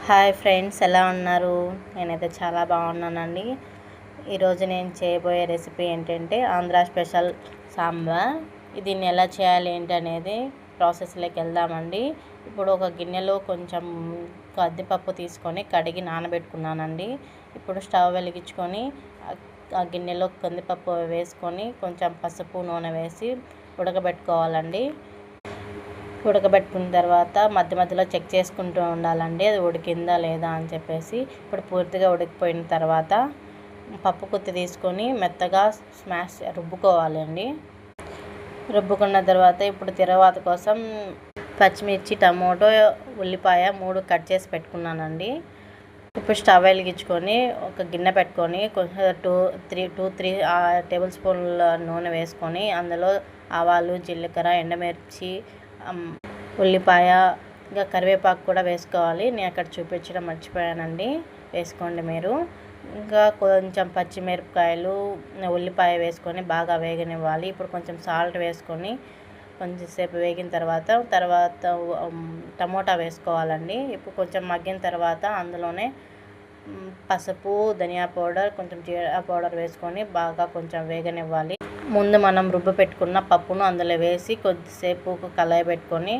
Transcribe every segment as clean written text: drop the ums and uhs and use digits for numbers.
Hi friends, ఎలా ఉన్నారు? నేనైతే చాలా బాగున్నానండి. ఈరోజు నేను చేయబోయే రెసిపీ ఏంటంటే ఆంధ్ర స్పెషల్ సాంబార్. దీన్ని ఎలా చేయాలి ఏంటి అనేది ప్రాసెస్లోకి వెళ్దామండి. ఇప్పుడు ఒక గిన్నెలో కొంచెం కందిపప్పు తీసుకొని కడిగి నానబెట్టుకున్నానండి. ఇప్పుడు స్టవ్ వెలిగించుకొని ఆ గిన్నెలో కందిపప్పు వేసుకొని కొంచెం పసుపు నూనె వేసి ఉడకబెట్టుకోవాలండి. ఉడకబెట్టుకున్న తర్వాత మధ్య మధ్యలో చెక్ చేసుకుంటూ ఉండాలండి, అది ఉడికిందా లేదా అని చెప్పేసి. ఇప్పుడు పూర్తిగా ఉడికిపోయిన తర్వాత పప్పు కుత్తి తీసుకొని మెత్తగా రుబ్బుకోవాలండి. రుబ్బుకున్న తర్వాత ఇప్పుడు తిరువాత కోసం పచ్చిమిర్చి, టమోటో, ఉల్లిపాయ 3 కట్ చేసి పెట్టుకున్నానండి. ఇప్పుడు స్టవ్ వెలిగించుకొని ఒక గిన్నె పెట్టుకొని కొంచెం 2-3 టేబుల్ స్పూన్ల నూనె వేసుకొని అందులో ఆవాలు, జీలకర్ర, ఎండుమిర్చి, ఉల్లిపాయ, ఇంకా కరివేపాకు కూడా వేసుకోవాలి. నేను అక్కడ చూపించడం మర్చిపోయానండి, వేసుకోండి మీరు. ఇంకా కొంచెం పచ్చిమిరపకాయలు, ఉల్లిపాయ వేసుకొని బాగా వేగనివ్వాలి. ఇప్పుడు కొంచెం సాల్ట్ వేసుకొని కొంచెంసేపు వేగిన తర్వాత టమోటా వేసుకోవాలండి. ఇప్పుడు కొంచెం మగ్గిన తర్వాత అందులోనే పసుపు, ధనియా పౌడర్, కొంచెం జీరా పౌడర్ వేసుకొని బాగా కొంచెం వేగనివ్వాలి. ముందు మనం పెట్టుకున్న పప్పును అందులో వేసి కొద్దిసేపు కళాయి పెట్టుకొని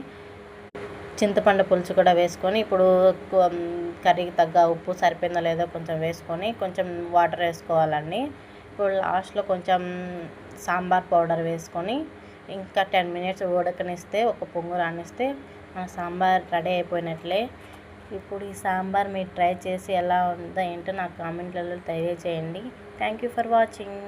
చింతపండు పులుసు కూడా వేసుకొని ఇప్పుడు కర్రీకి తగ్గ ఉప్పు సరిపోయిందో లేదో కొంచెం వేసుకొని కొంచెం వాటర్ వేసుకోవాలండి. ఇప్పుడు లాస్ట్లో కొంచెం సాంబార్ పౌడర్ వేసుకొని ఇంకా 10 మినిట్స్ ఉడకనిస్తే, ఒక పొంగు రానిస్తే మన సాంబార్ రెడీ అయిపోయినట్లే. ఇప్పుడు ఈ సాంబార్ మీరు ట్రై చేసి ఎలా ఉందో ఏంటో నాకు కామెంట్లలో తెలియజేయండి. Thank you for watching.